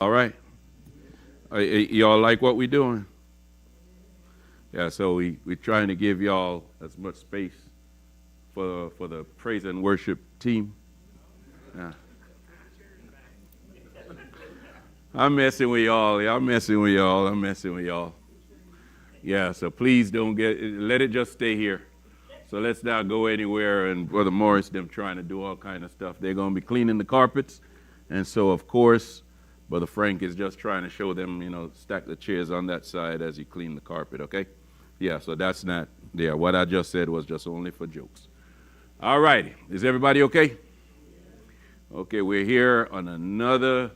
All right. Y'all like what we're doing? Yeah, so we're trying to give y'all as much space for the praise and worship team. Yeah. I'm messing with y'all. I'm messing with y'all. I'm messing with y'all. Yeah, so please don't let it just stay here. So let's not go anywhere. And Brother Morris, them trying to do all kind of stuff. They're going to be cleaning the carpets. And so, of course, Brother Frank is just trying to show them, stack the chairs on that side as you clean the carpet, okay? Yeah, so that's not there. What I just said was just only for jokes. All righty. Is everybody okay? Okay, we're here on another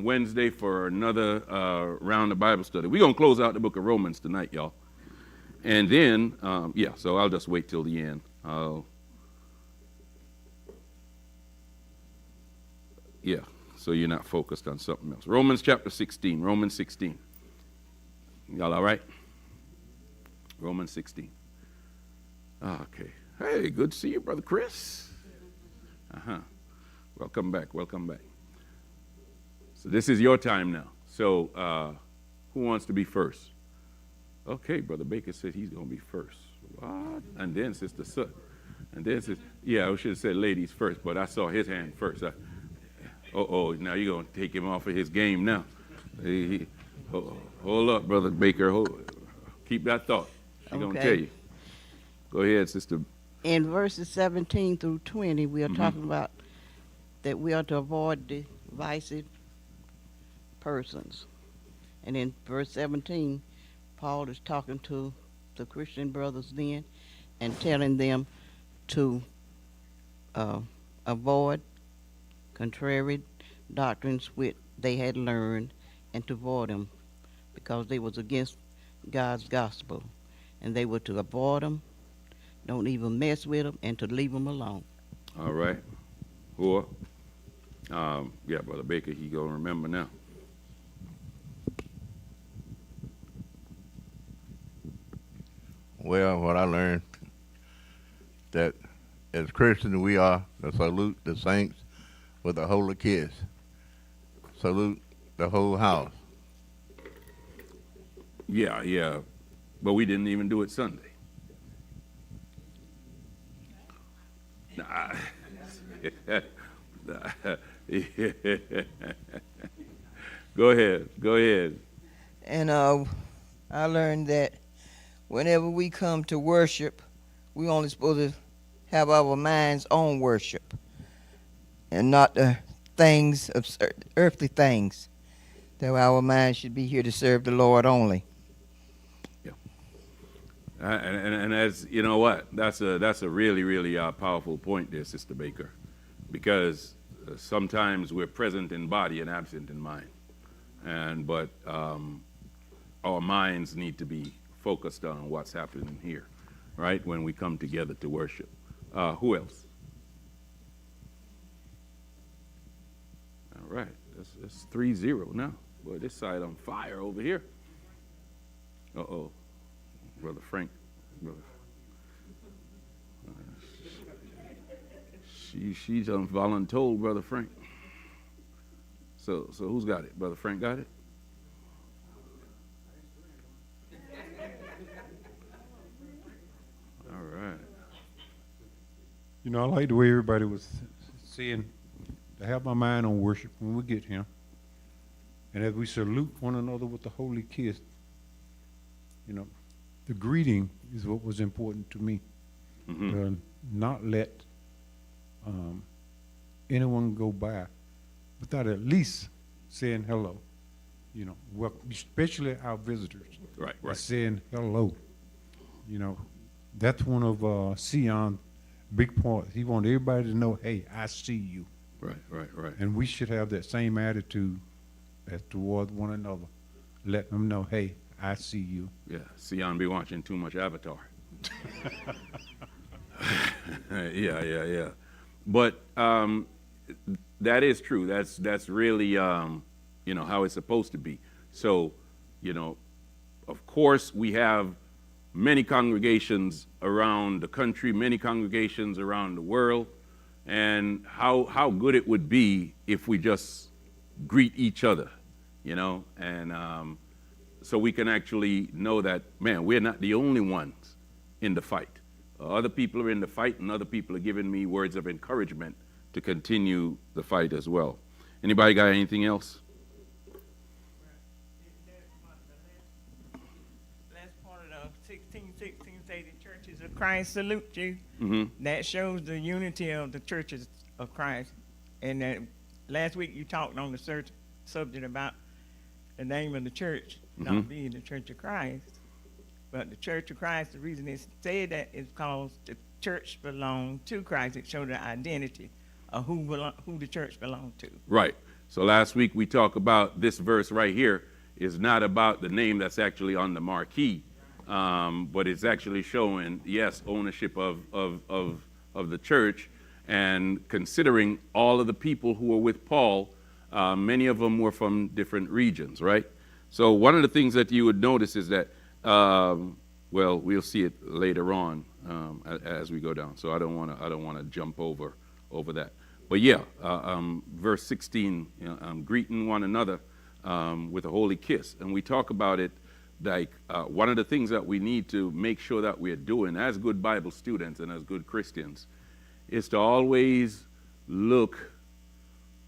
Wednesday for another round of Bible study. We're going to close out the book of Romans tonight, y'all. And then, so I'll just wait till the end. So you're not focused on something else. Romans chapter 16, Romans 16. Y'all all right? Romans 16. Okay. Hey, good to see you, Brother Chris. Welcome back. So this is your time now. So who wants to be first? Okay, Brother Baker said he's going to be first. What? And then Sister Sutton. And then I should have said ladies first, but I saw his hand first. Now you're going to take him off of his game now. Hold up, Brother Baker. Keep that thought. She's going to tell you. Go ahead, Sister. In verses 17 through 20, we are talking about that we are to avoid divisive persons. And in verse 17, Paul is talking to the Christian brothers then and telling them to avoid contrary doctrines which they had learned and to avoid them because they was against God's gospel. And they were to avoid them, don't even mess with them, and to leave them alone. All right. Or, Brother Baker, he going to remember now. Well, what I learned, that as Christians we are to salute the saints with a holy kiss. Salute the whole house. Yeah. But we didn't even do it Sunday. Go ahead. And I learned that whenever we come to worship, we only supposed to have our minds on worship and not the things of earthly things. That our minds should be here to serve the Lord only. Yeah. And as you know what, that's a really, really powerful point there, Sister Baker, because sometimes we're present in body and absent in mind, but our minds need to be focused on what's happening here, right? When we come together to worship. Who else? All right, that's 3-0 now. Boy, this side on fire over here. Brother Frank. She's voluntold, Brother Frank. So who's got it? Brother Frank got it? All right. I like the way everybody was saying to have my mind on worship when we get here. And as we salute one another with the holy kiss, the greeting is what was important to me. Not let anyone go by without at least saying hello. Welcome, especially our visitors. Right. Saying hello. That's one of Sion's big points. He wants everybody to know, hey, I see you. Right. And we should have that same attitude as toward one another. Let them know, hey, I see you. Yeah, Sion be watching too much Avatar. Yeah. But that is true. That's really how it's supposed to be. So, of course we have many congregations around the country, many congregations around the world, and how good it would be if we just greet each other, and so we can actually know that, man, we're not the only ones in the fight. Other people are in the fight, and other people are giving me words of encouragement to continue the fight as well. Anybody got anything else? Last part of the 1616 say the churches of Christ salute you. Mm-hmm. That shows the unity of the churches of Christ. And last week you talked on the subject about the name of the church not being the Church of Christ. But the Church of Christ, the reason it said that is because the church belonged to Christ. It showed the identity of who the church belonged to. Right. So last week we talked about this verse right here is not about the name that's actually on the marquee, but it's actually showing, yes, ownership of the church, and considering all of the people who were with Paul, many of them were from different regions, right? So one of the things that you would notice is that, well, we'll see it later on as we go down. So I don't want to jump over that. But yeah, verse 16, greeting one another with a holy kiss, and we talk about it like one of the things that we need to make sure that we're doing as good Bible students and as good Christians is to always look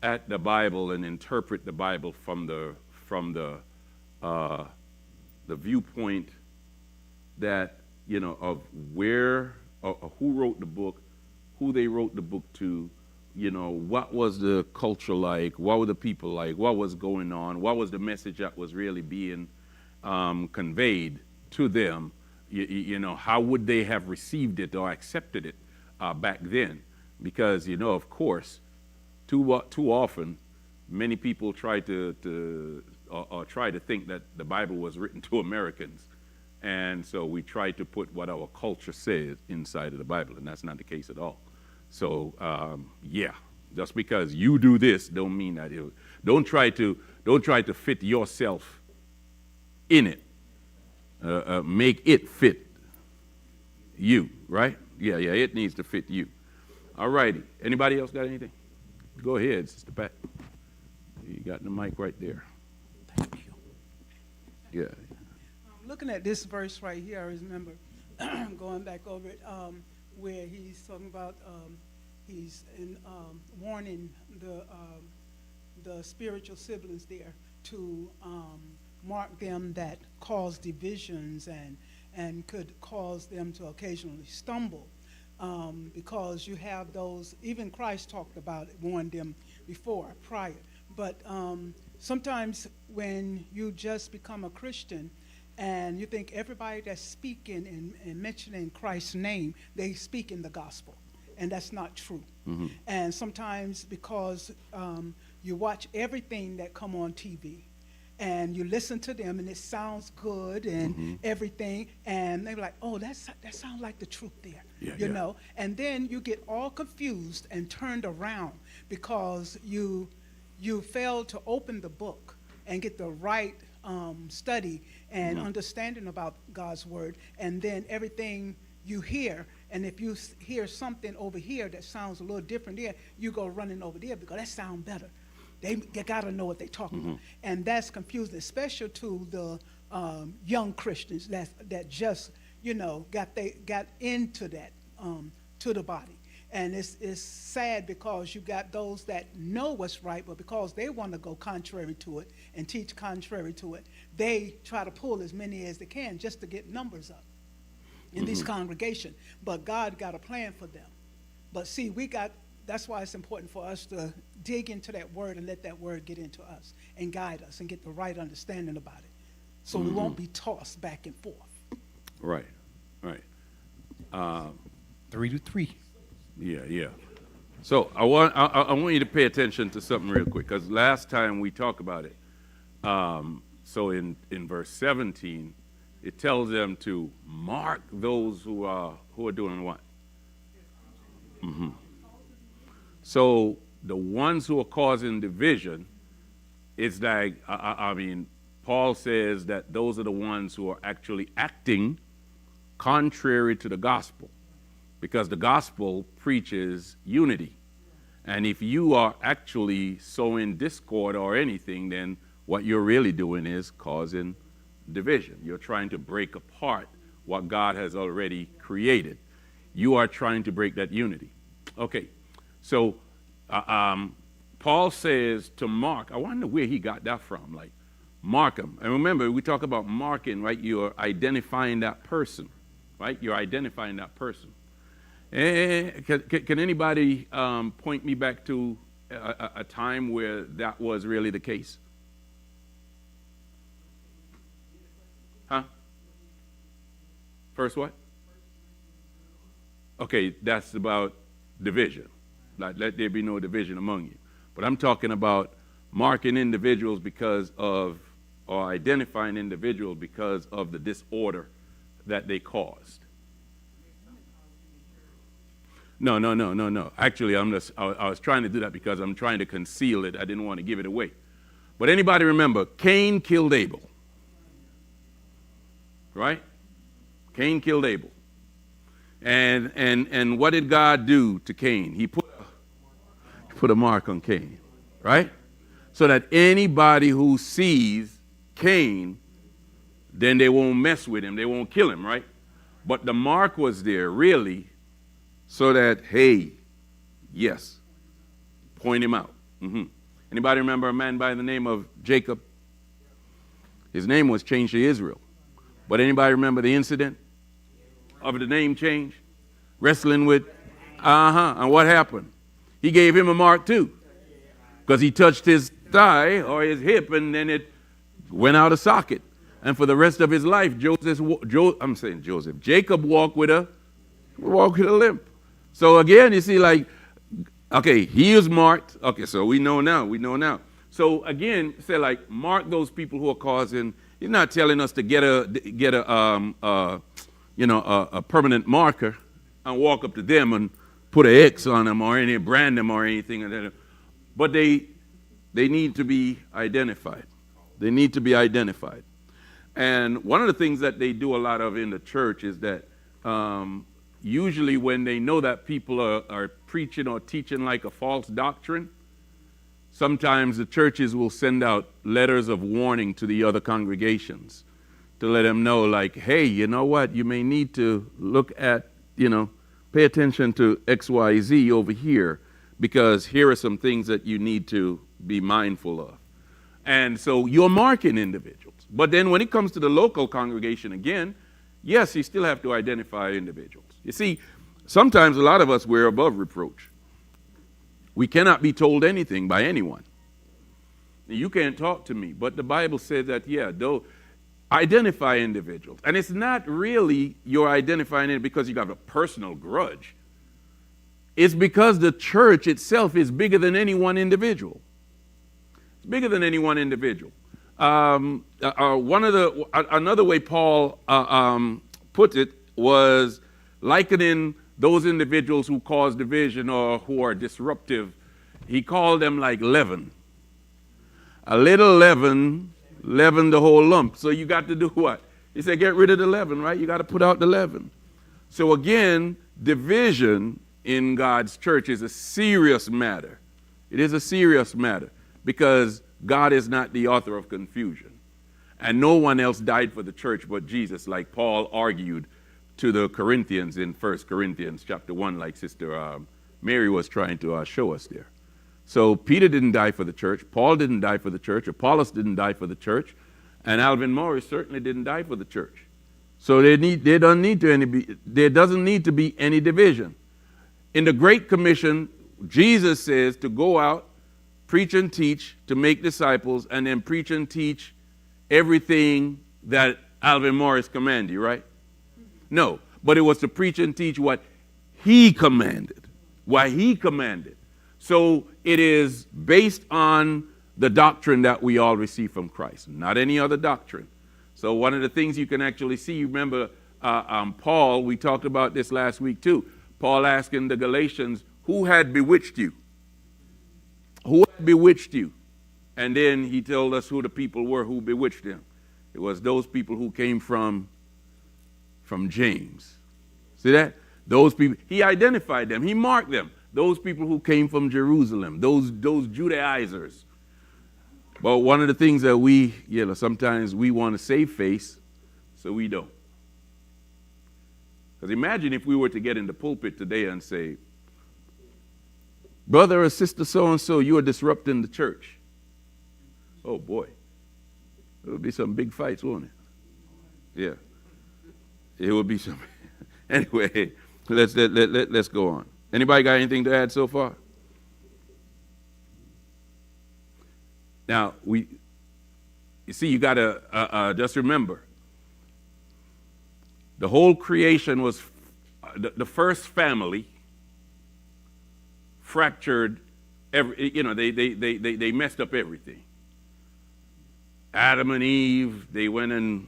at the Bible and interpret the Bible from the viewpoint that, of where, who wrote the book, who they wrote the book to, what was the culture like, what were the people like, what was going on, what was the message that was really being conveyed to them, how would they have received it or accepted it back then? Because, of course, too often, many people try to think that the Bible was written to Americans. And so we try to put what our culture says inside of the Bible, and that's not the case at all. So, yeah, just because you do this don't mean that don't try to fit yourself in it. Make it fit you, right? Yeah, it needs to fit you. All righty. Anybody else got anything? Go ahead, Sister Pat. You got the mic right there. Thank you. Yeah. Looking at this verse right here, I remember going back over it, where he's talking about he's warning the spiritual siblings there to mark them that cause divisions and could cause them to occasionally stumble, because you have those. Even Christ talked about it, warned them prior. But sometimes when you just become a Christian and you think everybody that's speaking and mentioning Christ's name, they speak in the gospel. And that's not true. Mm-hmm. And sometimes because you watch everything that come on TV and you listen to them and it sounds good and everything, and they're like, oh, that sounds like the truth there, you know? And then you get all confused and turned around because you failed to open the book and get the right study and understanding about God's word, and then everything you hear, and if you hear something over here that sounds a little different there, you go running over there because that sounds better. They got to know what they're talking about, and that's confusing, especially to the young Christians that just got into that to the body. And it's sad because you got those that know what's right, but because they want to go contrary to it and teach contrary to it, they try to pull as many as they can just to get numbers up in these congregations. But God got a plan for them. But see, that's why it's important for us to dig into that word and let that word get into us and guide us and get the right understanding about it, so we won't be tossed back and forth. Right. 3-3. Yeah. So I want you to pay attention to something real quick, because last time we talked about it. So in verse 17, it tells them to mark those who are doing what? So the ones who are causing division, it's like, I mean, Paul says that those are the ones who are actually acting contrary to the gospel, because the gospel preaches unity. And if you are actually sowing discord or anything, then what you're really doing is causing division. You're trying to break apart what God has already created. You are trying to break that unity. Okay, so Paul says to mark. I wonder where he got that from, like mark them. And remember, we talk about marking, right? You're identifying that person, right? You're identifying that person. Can anybody point me back to a time where that was really the case? Huh? First what? Okay, that's about division. Like, let there be no division among you. But I'm talking about marking individuals because of, or identifying individuals because of the disorder that they caused. No. Actually, I was trying to do that because I'm trying to conceal it. I didn't want to give it away. But anybody remember, Cain killed Abel. Right? Cain killed Abel. And what did God do to Cain? He put a mark on Cain. Right? So that anybody who sees Cain, then they won't mess with him. They won't kill him, right? But the mark was there, really, so that, hey, yes, point him out. Anybody remember a man by the name of Jacob? His name was changed to Israel. But anybody remember the incident of the name change? Wrestling with, and what happened? He gave him a mark too, because he touched his thigh or his hip, and then it went out of socket. And for the rest of his life, Jacob walked with a limp. So again, you see, like, okay, he is marked. Okay, so we know now. So again, say like, mark those people who are causing. He's not telling us to get a permanent marker and walk up to them and put an X on them or any brand them or anything. But they need to be identified. They need to be identified. And one of the things that they do a lot of in the church is that usually when they know that people are preaching or teaching like a false doctrine, sometimes the churches will send out letters of warning to the other congregations to let them know, like, hey, you know what? You may need to look at, pay attention to XYZ over here, because here are some things that you need to be mindful of. And so you're marking individuals. But then when it comes to the local congregation again, yes, you still have to identify individuals. You see, sometimes a lot of us, we're above reproach. We cannot be told anything by anyone. You can't talk to me. But the Bible says that, though, identify individuals. And it's not really you're identifying it because you got a personal grudge. It's because the church itself is bigger than any one individual. It's bigger than any one individual. Another way Paul put it was likening those individuals who cause division or who are disruptive. He called them like leaven. A little leaven leaven the whole lump. So you got to do what? He said, get rid of the leaven, right? You got to put out the leaven. So again, division in God's church is a serious matter. It is a serious matter because God is not the author of confusion. And no one else died for the church but Jesus, like Paul argued to the Corinthians in 1 Corinthians chapter 1, like Sister Mary was trying to show us there. So Peter didn't die for the church. Paul didn't die for the church. Apollos didn't die for the church. And Alvin Morris certainly didn't die for the church. So there doesn't need to be any division. In the Great Commission, Jesus says to go out, preach and teach, to make disciples, and then preach and teach everything that Alvin Morris commanded you, right? No, but it was to preach and teach what he commanded, what he commanded. So it is based on the doctrine that we all receive from Christ, not any other doctrine. So one of the things you can actually see, you remember Paul, we talked about this last week too. Paul asking the Galatians, who had bewitched you? Who had bewitched you? And then he told us who the people were who bewitched him. It was those people who came from James. See that? Those people, he identified them. He marked them. those people who came from Jerusalem, those Judaizers. But one of the things that we, sometimes we want to save face, so we don't. Because imagine if we were to get in the pulpit today and say, brother or sister so-and-so, you are disrupting the church. Oh, boy. There would be some big fights, won't it? Yeah. It would be some. Anyway, let's go on. Anybody got anything to add so far? Now, you see, you got to just remember, the whole creation was, the first family fractured, they messed up everything. Adam and Eve, they went and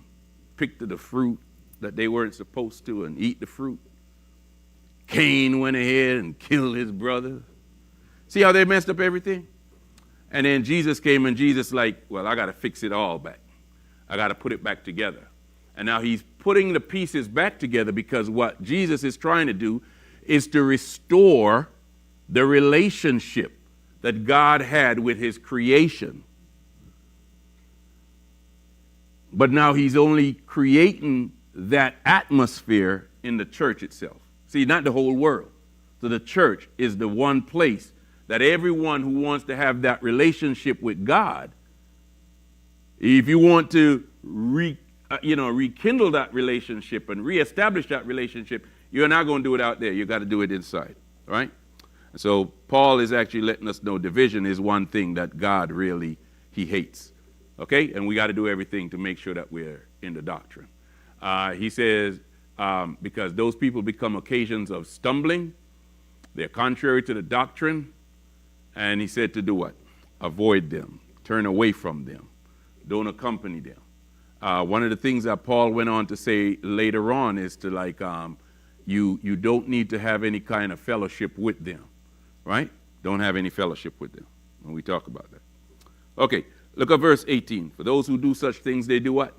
picked the fruit that they weren't supposed to and eat the fruit. Cain went ahead and killed his brother. See how they messed up everything? And then Jesus came, and Jesus like, well, I got to fix it all back. I got to put it back together. And now he's putting the pieces back together, because what Jesus is trying to do is to restore the relationship that God had with his creation. But now he's only creating that atmosphere in the church itself. See, not the whole world. So the church is the one place that everyone who wants to have that relationship with God, if you want to rekindle that relationship and reestablish that relationship, you're not going to do it out there. You got to do it inside, right? So Paul is actually letting us know division is one thing that God really, he hates. Okay? And we got to do everything to make sure that we're in the doctrine. He says, because those people become occasions of stumbling, they're contrary to the doctrine, and he said to do what? Avoid them. Turn away from them. Don't accompany them. One of the things that Paul went on to say later on is to you don't need to have any kind of fellowship with them, right? Don't have any fellowship with them when we talk about that. Okay, look at verse 18. For those who do such things, they do what?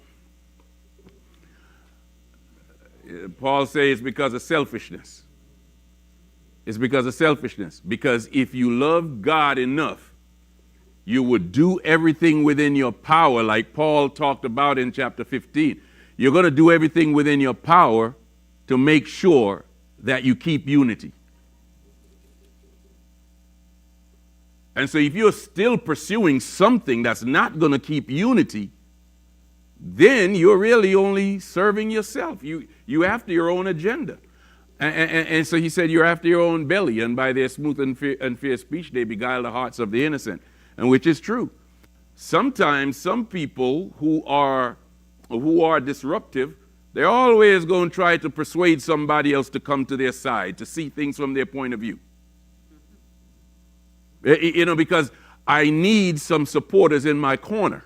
Paul says because of selfishness. It's because of selfishness. Because if you love God enough, you would do everything within your power, like Paul talked about in chapter 15. You're going to do everything within your power to make sure that you keep unity. And so if you're still pursuing something that's not going to keep unity, then you're really only serving yourself. You after your own agenda. And so he said, you're after your own belly, and by their smooth and fair speech they beguile the hearts of the innocent. And which is true. Sometimes some people who are disruptive, they're always going to try to persuade somebody else to come to their side, to see things from their point of view. Because I need some supporters in my corner.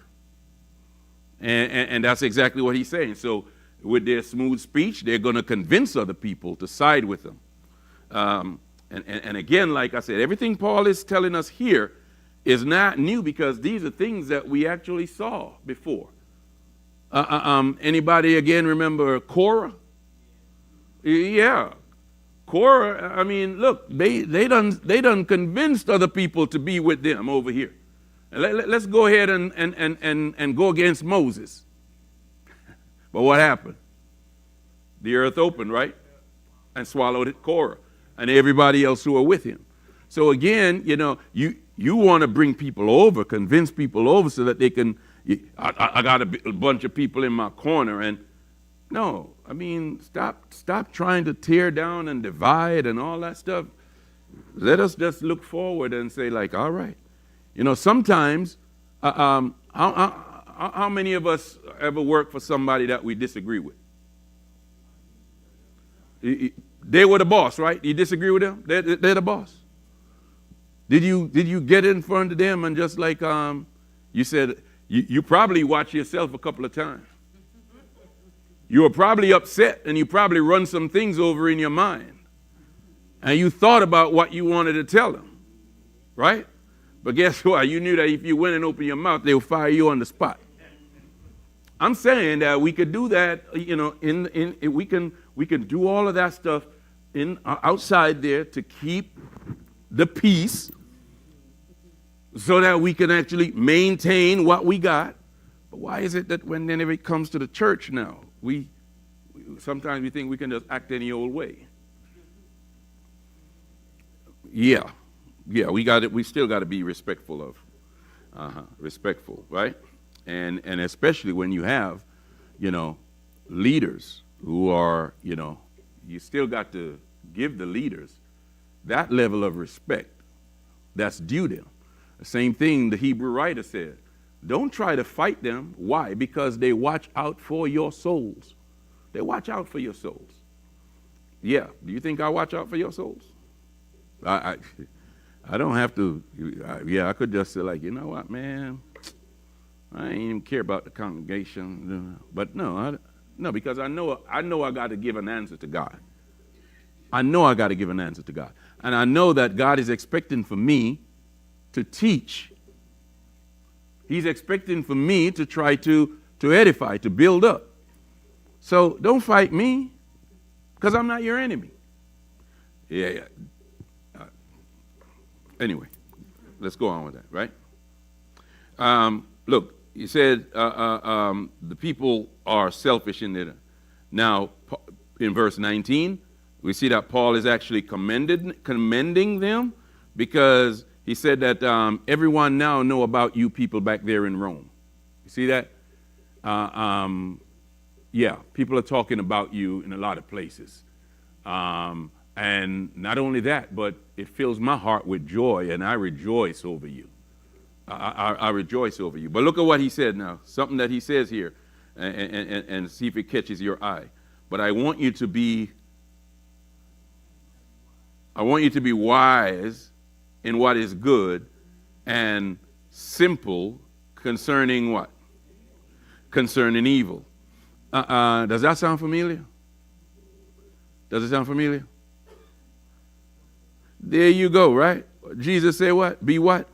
And that's exactly what he's saying. So with their smooth speech, they're going to convince other people to side with them. And again, like I said, everything Paul is telling us here is not new, because these are things that we actually saw before. Anybody again remember Korah? Yeah. Korah, I mean, look, they done convinced other people to be with them over here. Let's go ahead and go against Moses. But what happened? The earth opened, right? And swallowed it, Korah, and everybody else who were with him. So again, you want to bring people over, convince people over so that they can, I got a bunch of people in my corner, and no, I mean, stop trying to tear down and divide and all that stuff. Let us just look forward and say, like, all right. Sometimes, how many of us ever work for somebody that we disagree with? They were the boss, right? You disagree with them? They're the boss. Did you get in front of them and just like you said, you probably watch yourself a couple of times. You were probably upset, and you probably run some things over in your mind. And you thought about what you wanted to tell them, right? But guess what? You knew that if you went and opened your mouth, they would fire you on the spot. I'm saying that we could do that, we can do all of that stuff outside there to keep the peace so that we can actually maintain what we got. But why is it that whenever it comes to the church now, sometimes we think we can just act any old way? Yeah, we still got to be respectful of, respectful, right? And especially when you have, leaders who are, you still got to give the leaders that level of respect that's due them. The same thing the Hebrew writer said. Don't try to fight them. Why? Because they watch out for your souls. They watch out for your souls. Yeah. Do you think I watch out for your souls? I don't have to. I could just say, like, you know what, man, I ain't even care about the congregation. But no, because I know I got to give an answer to God. I know I got to give an answer to God. And I know that God is expecting for me to teach. He's expecting for me to try to edify, to build up. So don't fight me, because I'm not your enemy. Yeah. Anyway, let's go on with that, right? Look, he said the people are selfish in there. Now, in verse 19, we see that Paul is actually commending them, because he said that everyone now know about you people back there in Rome. You see that? People are talking about you in a lot of places. And not only that, but it fills my heart with joy, and I rejoice over you. I rejoice over you. But look at what he said now, something that he says here, and see if it catches your eye. But I want you to be wise in what is good, and simple concerning what? Concerning evil. Does that sound familiar? Does it sound familiar? There you go, right? Jesus said what? Be what?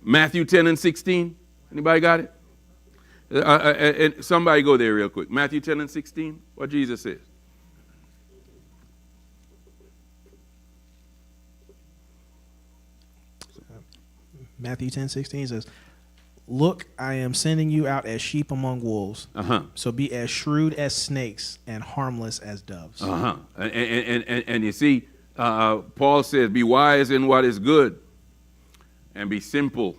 Matthew 10 and 16. Anybody got it? And somebody go there real quick. Matthew 10 and 16. What Jesus says. Matthew 10:16 says, "Look, I am sending you out as sheep among wolves. So be as shrewd as snakes and harmless as doves." And you see, Paul says, be wise in what is good, and be simple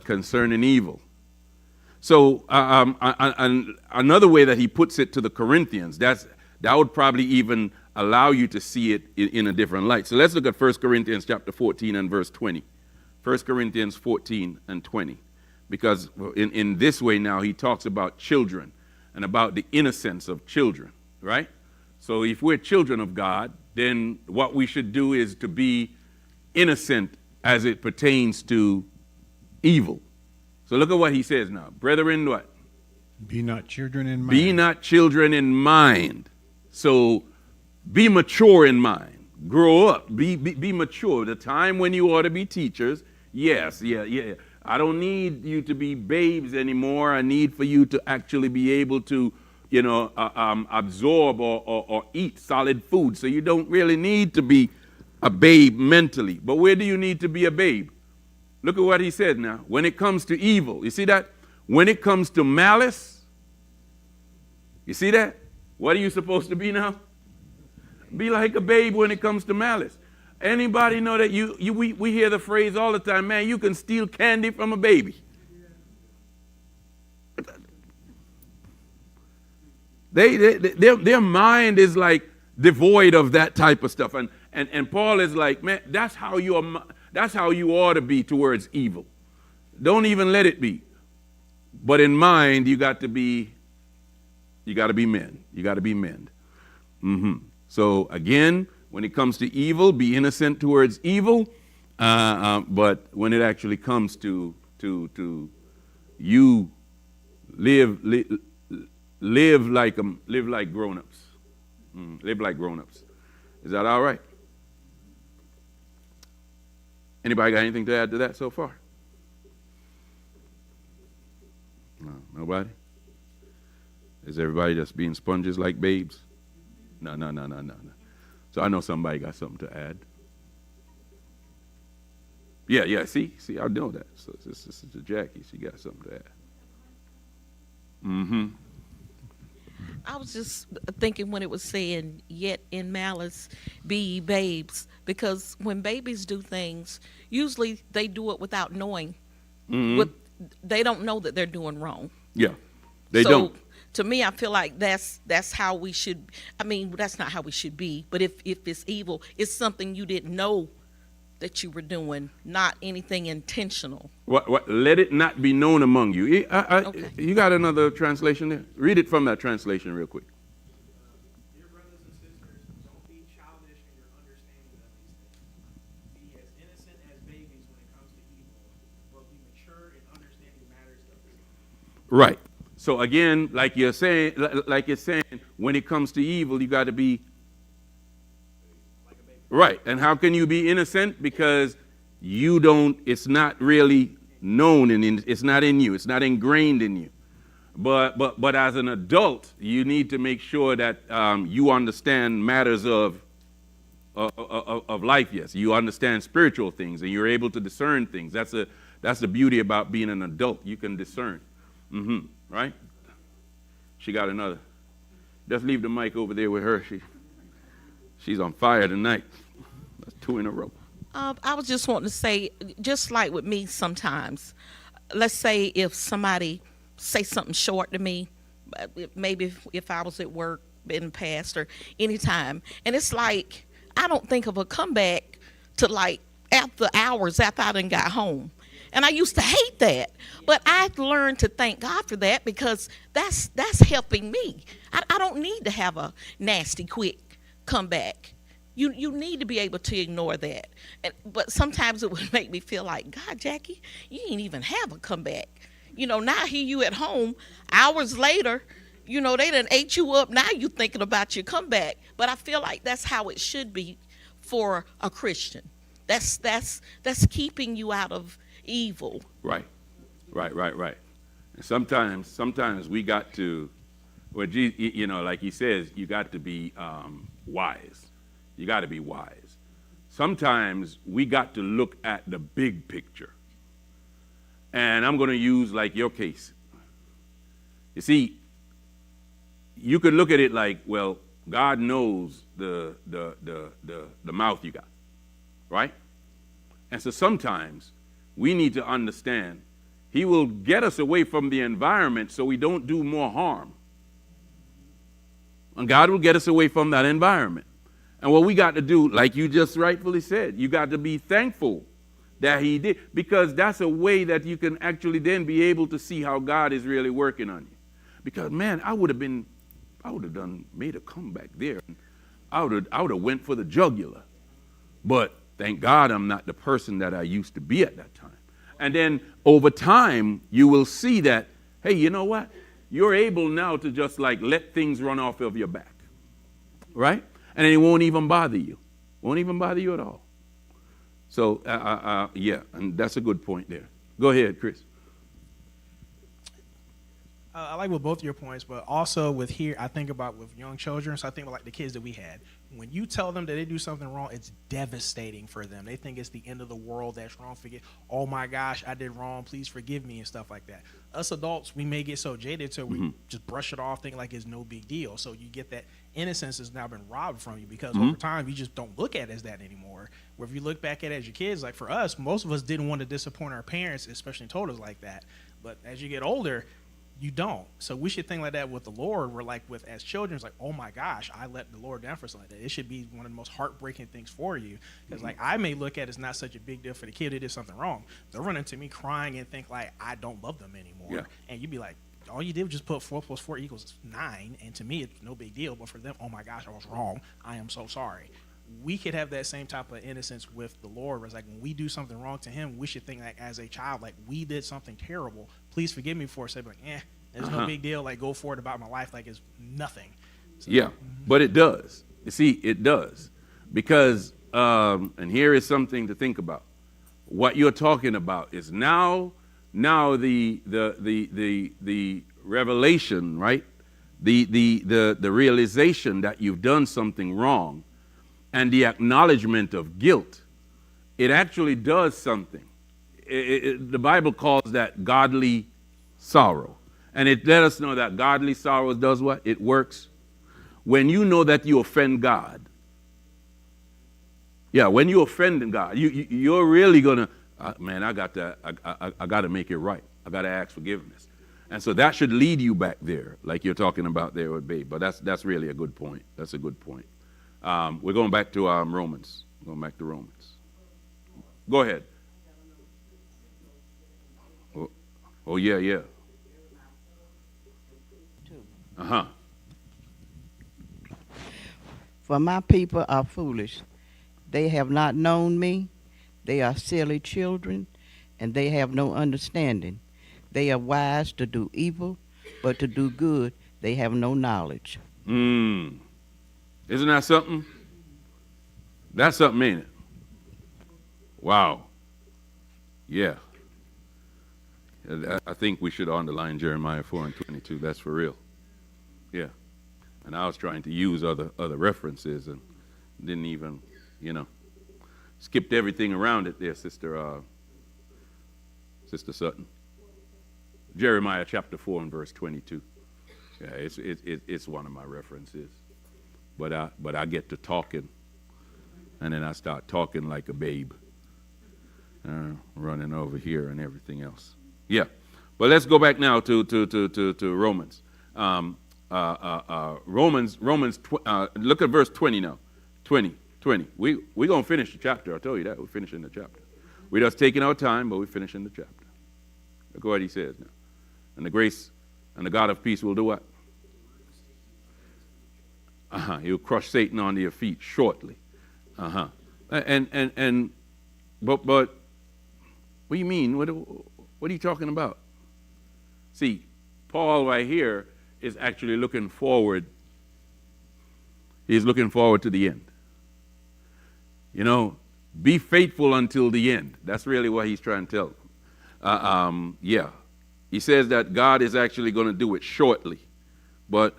concerning evil. So another way that he puts it to the Corinthians, that would probably even allow you to see it in a different light. So let's look at 1 Corinthians chapter 14 and verse 20. 1 Corinthians 14 and 20. Because in this way now he talks about children and about the innocence of children, right? So if we're children of God, then what we should do is to be innocent as it pertains to evil. So look at what he says now. Brethren, what? Be not children in mind. Be not children in mind. So be mature in mind. Grow up. Be mature. The time when you ought to be teachers. Yes, yeah. I don't need you to be babes anymore. I need for you to actually be able to, absorb or eat solid food. So you don't really need to be a babe mentally. But where do you need to be a babe? Look at what he said now. When it comes to evil, you see that? When it comes to malice, you see that? What are you supposed to be now? Be like a babe when it comes to malice. Anybody know that we hear the phrase all the time, man, you can steal candy from a baby. Their mind is like devoid of that type of stuff. And Paul is like, man, that's how you ought to be towards evil. Don't even let it be. But in mind, you got to be men. You got to be men. So again, when it comes to evil, be innocent towards evil. But when it actually comes to you live like grown-ups. Live like grown-ups. Is that all right? Anybody got anything to add to that so far? No, nobody? Is everybody just being sponges like babes? No. So I know somebody got something to add. Yeah. See, I know that. So this is to Jackie. She got something to add. Mm-hmm. I was just thinking when it was saying, yet in malice be ye babes, because when babies do things, usually they do it without knowing. They don't know that they're doing wrong. Yeah, they So, don't. To me, I feel like that's how we should. I mean, that's not how we should be. But if it's evil, it's something you didn't know that you were doing, not anything intentional. What? Let it not be known among you. Okay. You got another translation there? Read it from that translation real quick. Dear brothers and sisters, don't be childish in your understanding of these things. Be as innocent as babies when it comes to evil, but be mature in understanding matters of this life. Right. So again, like you're saying, when it comes to evil, you got to be right. And how can you be innocent? Because you don't. It's not really known, and it's not in you. It's not ingrained in you. But as an adult, you need to make sure that you understand matters of life. Yes, you understand spiritual things, and you're able to discern things. That's the beauty about being an adult. You can discern. Right? She got another. Just leave the mic over there with her. She's on fire tonight. That's 2 in a row. I was just wanting to say, just like with me sometimes, let's say if somebody say something short to me, maybe if I was at work in the past or anytime, and it's like, I don't think of a comeback to like after hours after I done got home. And I used to hate that, but I've learned to thank God for that because that's helping me. I don't need to have a nasty quick comeback. You need to be able to ignore that. But sometimes it would make me feel like, God, Jackie, you ain't even have a comeback. Now here you at home, hours later, they done ate you up. Now you thinking about your comeback. But I feel like that's how it should be for a Christian. That's keeping you out of evil. Right. And sometimes we got to, like he says, you got to be wise. You got to be wise. Sometimes we got to look at the big picture. And I'm going to use like your case. You see, you could look at it like, well, God knows the mouth you got, right? And so sometimes we need to understand he will get us away from the environment so we don't do more harm. And God will get us away from that environment. And what we got to do, like you just rightfully said, you got to be thankful that he did, because that's a way that you can actually then be able to see how God is really working on you. Because man, I would have made a comeback there. I would have went for the jugular. But thank God I'm not the person that I used to be at that time. And then over time, you will see that, hey, you know what? You're able now to just like let things run off of your back. Right? And then it won't even bother you. Won't even bother you at all. So, yeah, and that's a good point there. Go ahead, Chris. I like with both of your points, but also with here, I think about with young children, so I think about like the kids that we had. When you tell them that they do something wrong, it's devastating for them. They think it's the end of the world, that's wrong, forget, oh my gosh, I did wrong, please forgive me, and stuff like that. Us adults, we may get so jaded till we just brush it off, think like it's no big deal. So you get that innocence has now been robbed from you because over time, you just don't look at it as that anymore. Where if you look back at it as your kids, like for us, most of us didn't want to disappoint our parents, especially told us like that. But as you get older, you don't. So we should think like that with the Lord. We're like with as children, it's like, oh my gosh, I let the Lord down for something like that. It should be one of the most heartbreaking things for you. Because like I may look at it as not such a big deal for the kid who did something wrong. They're running to me crying and think like I don't love them anymore. Yeah. And you'd be like, all you did was just put 4 + 4 = 9. And to me, it's no big deal. But for them, oh my gosh, I was wrong. I am so sorry. We could have that same type of innocence with the Lord. Where it's like when we do something wrong to him, we should think like as a child, like we did something terrible. Please forgive me for it. Say like, there's no big deal. Like go forward about my life like it's nothing. So, yeah, but it does. You see, it does. Because, and here is something to think about. What you're talking about is now the revelation, right? The realization that you've done something wrong and the acknowledgement of guilt it actually does something. The Bible calls that godly sorrow. And it let us know that godly sorrow does what? It works. When you know that you offend God, yeah, when you offend God, you're really gonna, man, I got to make it right. I got to ask forgiveness, and so that should lead you back there, like you're talking about there with Babe. But that's really a good point. That's a good point. We're going back to Romans. Going back to Romans. Go ahead. Oh yeah. For my people are foolish. They have not known me. They are silly children, and they have no understanding. They are wise to do evil, but to do good they have no knowledge. Isn't that something? That's something, ain't it? Wow. Yeah. I think we should underline Jeremiah 4:22. That's for real. Yeah. And I was trying to use other references and didn't even, skipped everything around it there, Sister Sutton. Jeremiah chapter 4 and verse 22. Yeah, it's one of my references. But I get to talking, and then I start talking like a babe, running over here and everything else. Yeah, but let's go back now to Romans. Romans. Look at verse 20 now. 20. We're gonna finish the chapter. I told you that we're finishing the chapter. We're just taking our time, but we're finishing the chapter. Look what he says now. And the grace and the God of peace will do what? He'll crush Satan under your feet shortly. But what do you mean? What are you talking about? See, Paul right here is actually looking forward. He's looking forward to the end. Be faithful until the end. That's really what he's trying to tell. Yeah. He says that God is actually going to do it shortly. But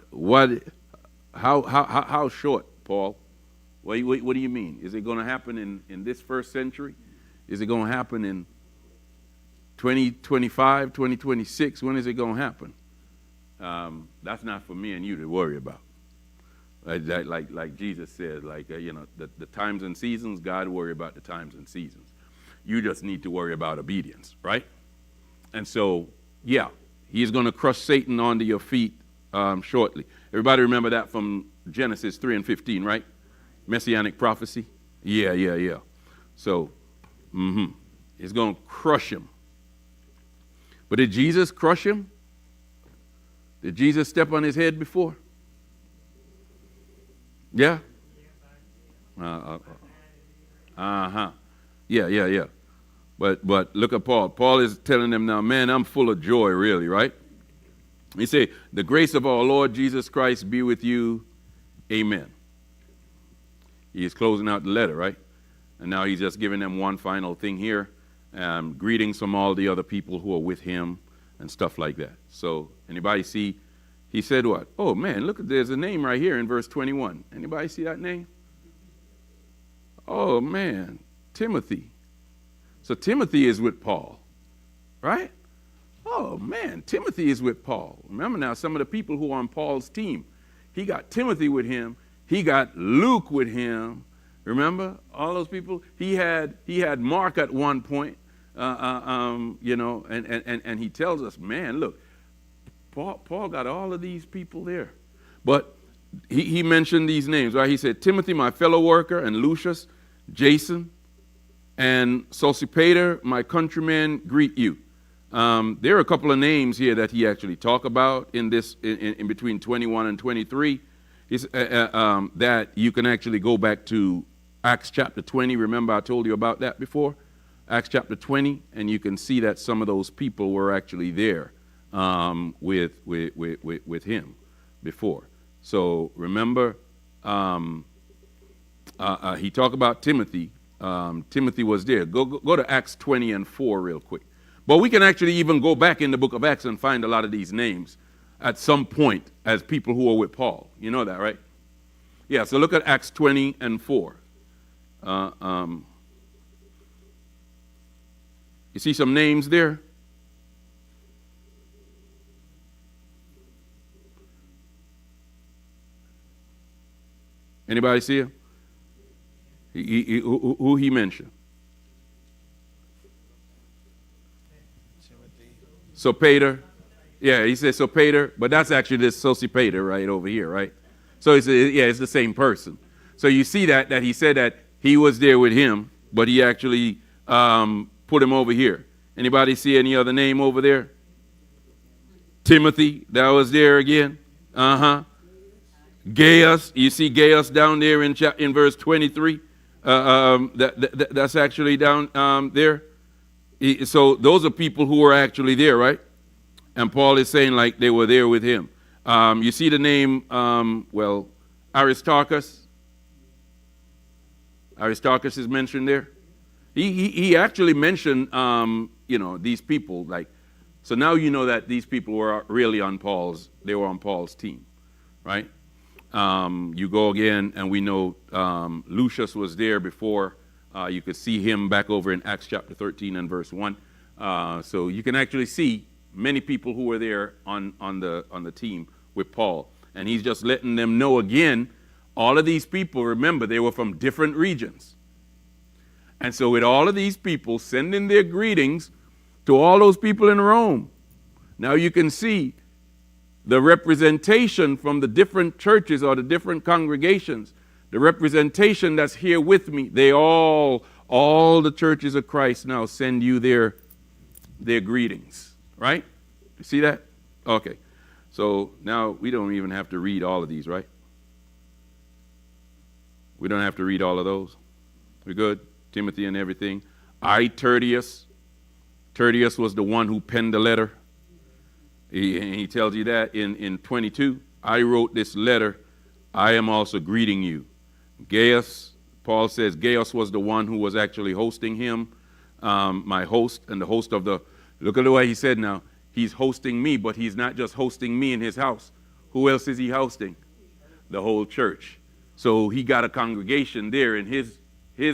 how short, Paul? What do you mean? Is it going to happen in this first century? Is it going to happen in 2025, 2026? When is it going to happen? That's not for me and you to worry about. Like Jesus said, the times and seasons, God worry about the times and seasons. You just need to worry about obedience, right? And so, yeah, he's going to crush Satan onto your feet shortly. Everybody remember that from Genesis 3 and 15, right? Messianic prophecy. Yeah. So, he's going to crush him. But did Jesus crush him? Did Jesus step on his head before? Yeah? Yeah. But look at Paul. Paul is telling them now, man, I'm full of joy, really, right? He say, the grace of our Lord Jesus Christ be with you. Amen. He is closing out the letter, right? And now he's just giving them one final thing here. Greetings from all the other people who are with him and stuff like that. So anybody see? He said what? Oh, man, look, there's a name right here in verse 21. Anybody see that name? Oh, man, Timothy. So Timothy is with Paul, right? Oh, man, Timothy is with Paul. Remember now, some of the people who are on Paul's team, he got Timothy with him. He got Luke with him. Remember all those people? He had Mark at one point, and he tells us, man, look, Paul got all of these people there. But he mentioned these names, right? He said, Timothy, my fellow worker, and Lucius, Jason, and Sosipater, my countrymen, greet you. There are a couple of names here that he actually talked about in between 21 and 23. That you can actually go back to Acts chapter 20. Remember I told you about that before? Acts chapter 20, and you can see that some of those people were actually there with him before. So remember, he talked about Timothy. Timothy was there. Go to Acts 20 and 4 real quick. But we can actually even go back in the book of Acts and find a lot of these names at some point as people who are with Paul. You know that, right? Yeah, so look at Acts 20 and 4. You see some names there? Anybody see him? Who he mentioned? Sopater. Yeah, he says Sopater, but that's actually this Sosipater right over here, right? So it's it's the same person. So you see that he said that he was there with him, but he actually put him over here. Anybody see any other name over there? Timothy, that was there again. Gaius, you see Gaius down there in verse 23. That's actually down there. So those are people who were actually there, right? And Paul is saying like they were there with him. You see the name, Aristarchus. Aristarchus is mentioned there. He actually mentioned, these people. Like, so now you know that these people were really on Paul's team, right? You go again, and we know Lucius was there before. You could see him back over in Acts chapter 13 and verse 1. So you can actually see many people who were there on the team with Paul. And he's just letting them know again, all of these people, remember, they were from different regions. And so with all of these people sending their greetings to all those people in Rome, now you can see the representation from the different churches or the different congregations, the representation that's here with me. They all the churches of Christ now send you their greetings, right? You see that? Okay. So now we don't even have to read all of these, right? We don't have to read all of those. We're good? Timothy and everything. Tertius. Tertius was the one who penned the letter. He tells you that in 22. I wrote this letter. I am also greeting you. Gaius, Paul says Gaius was the one who was actually hosting him, my host, and the host of the, look at the way he said now, he's hosting me, but he's not just hosting me in his house. Who else is he hosting? The whole church. So he got a congregation there in his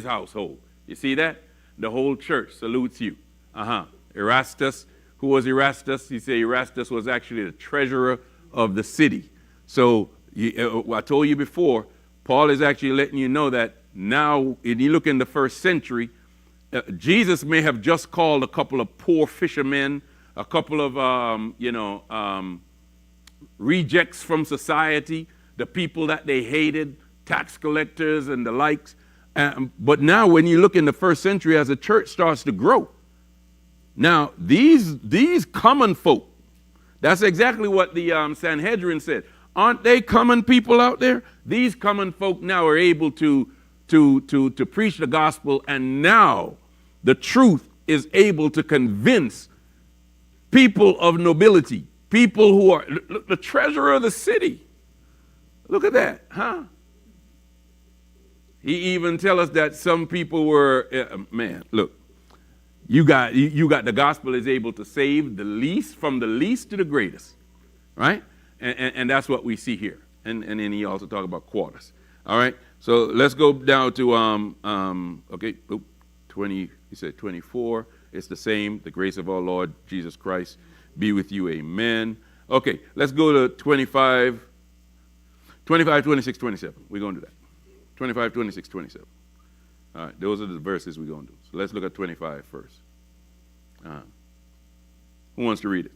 household. You see that? The whole church salutes you. Erastus. Who was Erastus? He said Erastus was actually the treasurer of the city. So I told you before, Paul is actually letting you know that now, if you look in the first century, Jesus may have just called a couple of poor fishermen, a couple of, rejects from society, the people that they hated, tax collectors and the likes. But now when you look in the first century, as the church starts to grow, now these common folk, that's exactly what the Sanhedrin said. Aren't they common people out there? These common folk now are able to preach the gospel, and now the truth is able to convince people of nobility, people who are the treasurer of the city. Look at that, huh? He even tell us that some people were, look, you got the gospel is able to save the least, from the least to the greatest, right? And that's what we see here. And then he also talk about quarters. All right. So let's go down to 20. He said 24. It's the same. The grace of our Lord Jesus Christ be with you. Amen. Okay. Let's go to 25, 26, 27. We're going to do that. 25, 26, 27. All right. Those are the verses we're going to do. So let's look at 25 first. Who wants to read it?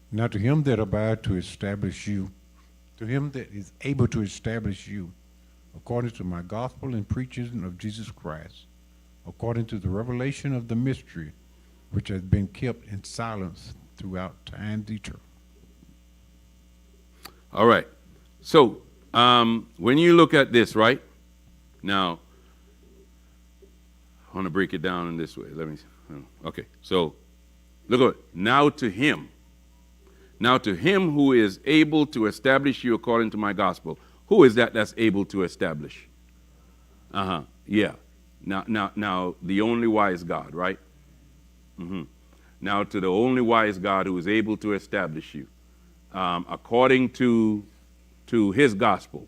Now to him that abide to establish you, to him that is able to establish you, according to my gospel and preaching of Jesus Christ, according to the revelation of the mystery, which has been kept in silence throughout times eternal. All right. So when you look at this, right, now, I want to break it down in this way. Okay. So look at it. Now to him who is able to establish you according to my gospel. Who is that that's able to establish? Yeah. Now, the only wise God, right? Now to the only wise God who is able to establish you, according to his gospel.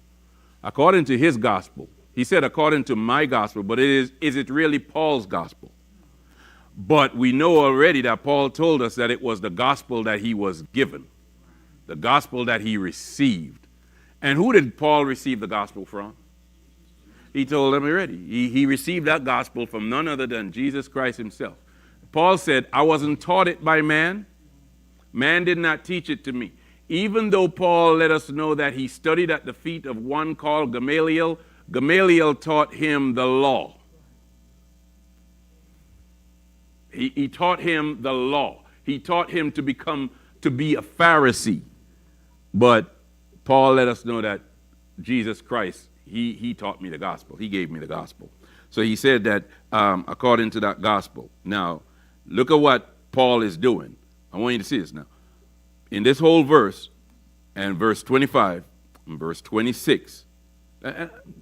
According to his gospel, He said, according to my gospel, but is it really Paul's gospel? But we know already that Paul told us that it was the gospel that he was given, the gospel that he received. And who did Paul receive the gospel from? He told them already. He received that gospel from none other than Jesus Christ himself. Paul said, I wasn't taught it by man. Man did not teach it to me. Even though Paul let us know that he studied at the feet of one called Gamaliel, Gamaliel taught him the law. He taught him the law. He taught him to be a Pharisee. But Paul let us know that Jesus Christ, he taught me the gospel. He gave me the gospel. So he said that according to that gospel. Now, look at what Paul is doing. I want you to see this now. In this whole verse, and verse 25, and verse 26,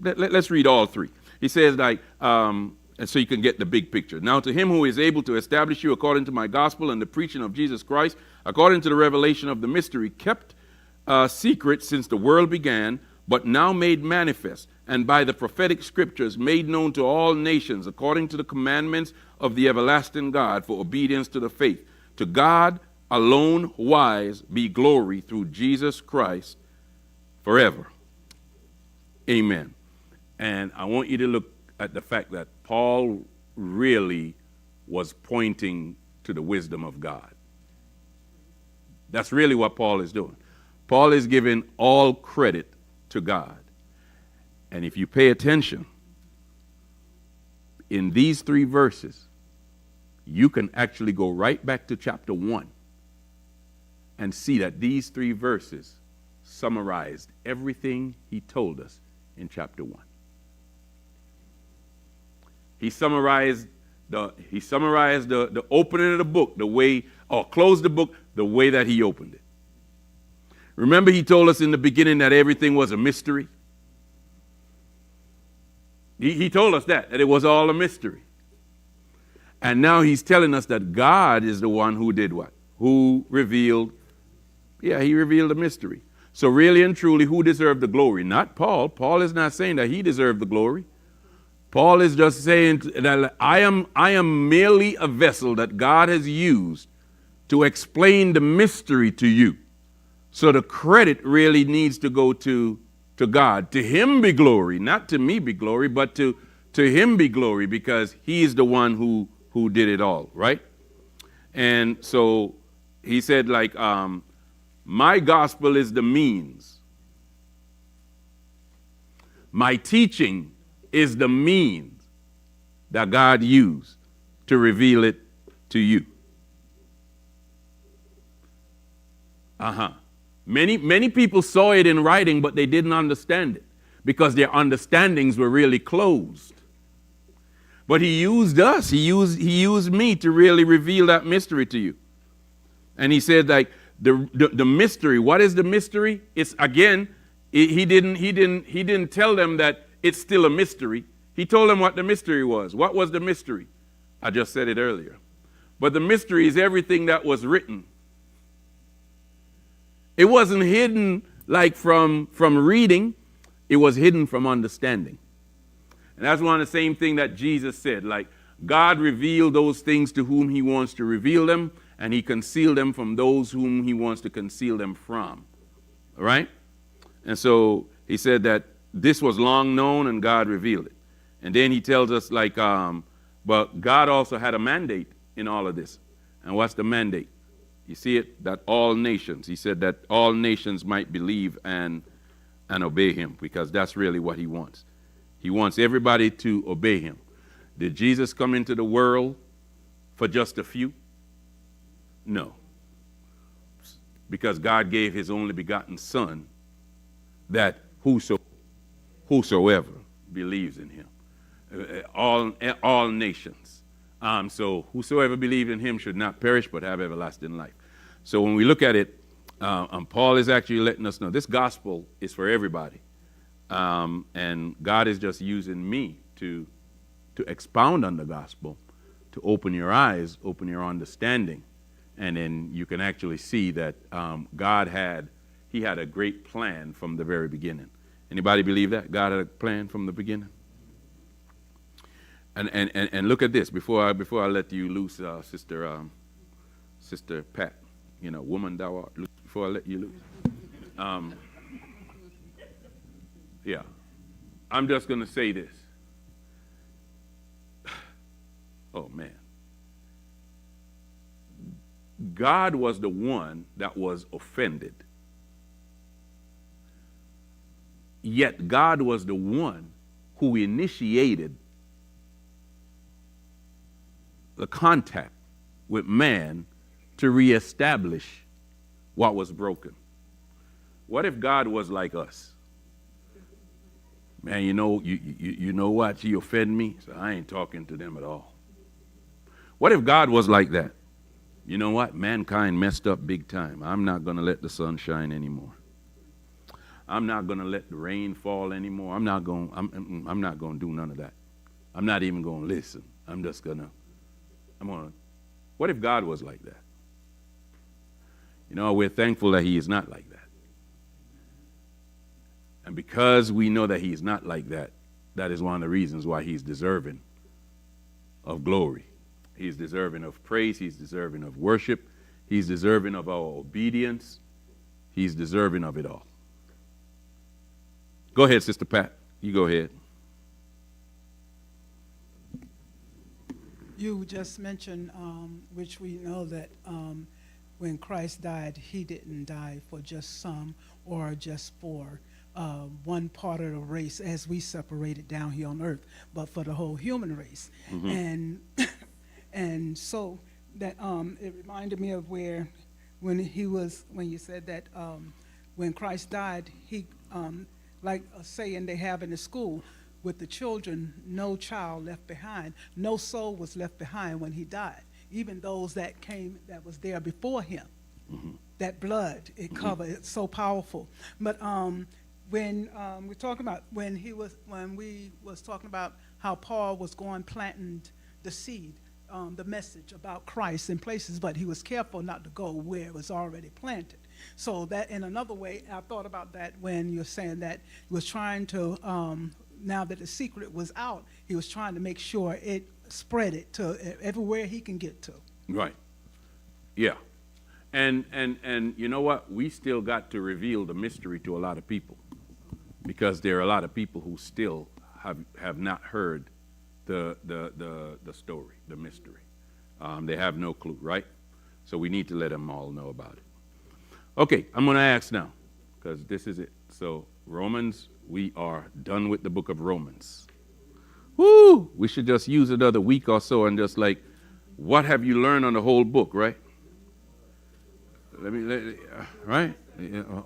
let's read all three. He says, like, and so you can get the big picture. Now to him who is able to establish you according to my gospel and the preaching of Jesus Christ, according to the revelation of the mystery, kept secret since the world began, but now made manifest, and by the prophetic scriptures made known to all nations, according to the commandments of the everlasting God, for obedience to the faith. To God alone wise be glory through Jesus Christ forever. Amen. And I want you to look at the fact that Paul really was pointing to the wisdom of God. That's really what Paul is doing. Paul is giving all credit to God. And if you pay attention, in these three verses, you can actually go right back to chapter 1 and see that these three verses summarized everything he told us in chapter 1. He summarized the opening of the book, the way, or closed the book the way that he opened it. Remember, he told us in the beginning that everything was a mystery. He told us that it was all a mystery. And now he's telling us that God is the one who did what? Who revealed, he revealed the mystery. So really and truly, who deserved the glory? Not Paul. Paul is not saying that he deserved the glory. Paul is just saying that I am merely a vessel that God has used to explain the mystery to you. So the credit really needs to go to God. To him be glory, not to me be glory, but to him be glory, because he is the one who did it all, right? And so he said, like, my gospel is the means. My teaching is the means that God used to reveal it to you. Many people saw it in writing, but they didn't understand it because their understandings were really closed. But he used us. He used me to really reveal that mystery to you. And he said, like, the mystery. What is the mystery? It's, again, he didn't tell them that it's still a mystery. He told them what the mystery was. What was the mystery? I just said it earlier. But the mystery is everything that was written. It wasn't hidden like from reading. It was hidden from understanding. And that's one of the same thing that Jesus said. Like, God revealed those things to whom he wants to reveal them, and he concealed them from those whom he wants to conceal them from. All right? And so he said that this was long known and God revealed it. And then he tells us, like, but God also had a mandate in all of this. And what's the mandate? You see it? That all nations, he said that all nations might believe and obey him, because that's really what he wants. He wants everybody to obey him. Did Jesus come into the world for just a few? No. Because God gave his only begotten Son, that whosoever believes in him. All nations. So whosoever believes in him should not perish but have everlasting life. So when we look at it, Paul is actually letting us know this gospel is for everybody. And God is just using me to expound on the gospel, to open your eyes, open your understanding. And then you can actually see that God had a great plan from the very beginning. Anybody believe that? God had a plan from the beginning? And look at this before I let you loose, Sister Pat, woman thou art, before I let you loose. Yeah, I'm just going to say this. Oh, man. God was the one that was offended. Yet God was the one who initiated the contact with man to reestablish what was broken. What if God was like us? Man, you know what? You offend me, so I ain't talking to them at all. What if God was like that? You know what? Mankind messed up big time. I'm not going to let the sun shine anymore. I'm not going to let the rain fall anymore. I'm not going to do none of that. I'm not even going to listen. What if God was like that? We're thankful that he is not like that. And because we know that he is not like that, that is one of the reasons why he's deserving of glory. He's deserving of praise. He's deserving of worship. He's deserving of our obedience. He's deserving of it all. Go ahead, Sister Pat. You go ahead. You just mentioned, which we know that when Christ died, he didn't die for just some or just for one part of the race as we separated down here on earth, but for the whole human race. Mm-hmm. And so that it reminded me of when you said that when Christ died, he like a saying they have in the school with the children, no child left behind, no soul was left behind when he died. Even those that was there before him, mm-hmm. that blood it covered. It's so powerful. But when we're talking about when we was talking about how Paul was going planting the seed. The message about Christ in places, but he was careful not to go where it was already planted. So that, in another way, I thought about that when you're saying that he was trying to, now that the secret was out, he was trying to make sure it spread it to everywhere he can get to. Right. Yeah. And you know what? We still got to reveal the mystery to a lot of people, because there are a lot of people who still have not heard the story, the mystery. They have no clue, right? So we need to let them all know about it. Okay, I'm going to ask now, because this is it. So Romans, we are done with the book of Romans. Woo! We should just use another week or so and just what have you learned on the whole book, right? Right?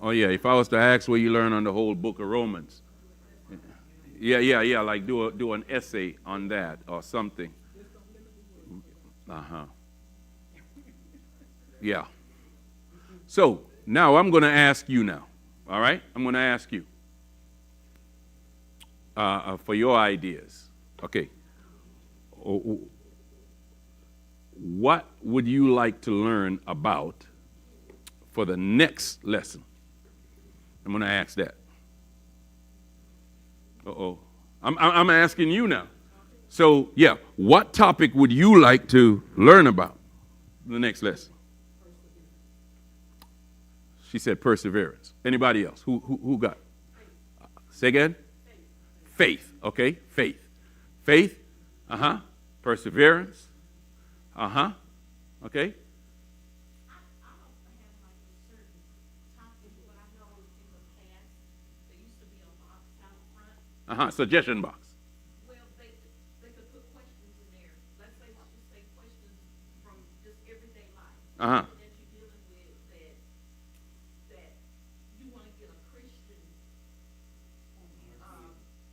Oh yeah, if I was to ask what you learned on the whole book of Romans, yeah, like do an essay on that or something. Yeah. So now I'm going to ask you now. All right? I'm going to ask you for your ideas. Okay. What would you like to learn about for the next lesson? I'm going to ask that. I'm asking you now. So, yeah, what topic would you like to learn about in the next lesson? She said perseverance. Anybody else? Who got? Say again? Faith. Okay, faith. Faith. Perseverance. Okay. Suggestion box. Well, they could put questions in there. Let's just say questions from just everyday life. That you're dealing with that you want to get a Christian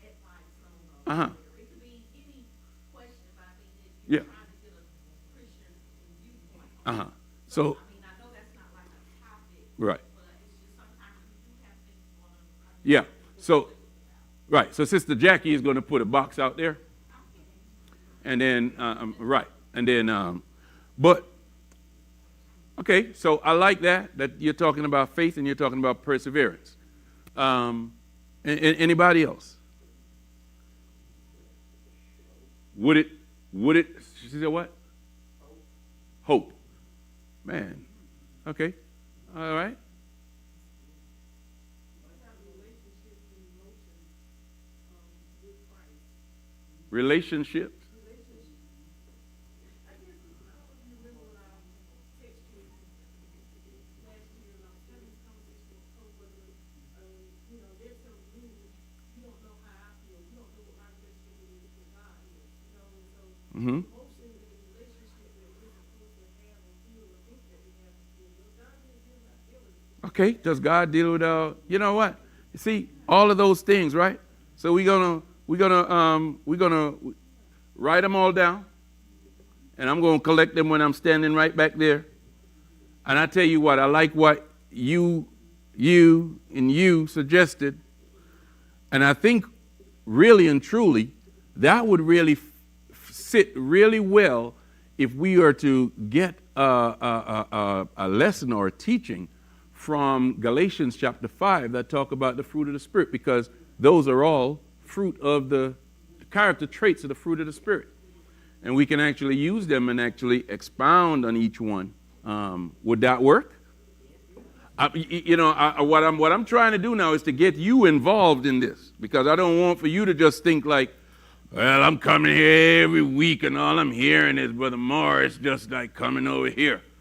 advice on. It could be any question about it that you're trying to get a Christian viewpoint. So I know that's not like a topic. Right. But it's just sometimes you do have things going on. Yeah. So right. So Sister Jackie is going to put a box out there. And then, right. And then, but, okay, so I like that you're talking about faith and you're talking about perseverance. Anybody else? Would it, she said what? Hope. Man. Okay. All right. Relationships. Mm-hmm. Okay, does God deal with you know what? You see, all of those things, right? So we're gonna write them all down, and I'm gonna collect them when I'm standing right back there. And I tell you what, I like what you suggested, and I think really and truly that would really sit really well if we are to get a lesson or a teaching from Galatians chapter 5 that talk about the fruit of the Spirit, because those are all fruit of the character traits of the fruit of the Spirit. And we can actually use them and actually expound on each one. Would that work? What I'm trying to do now is to get you involved in this, because I don't want for you to just think like, well, I'm coming here every week and all I'm hearing is Brother Morris just like coming over here.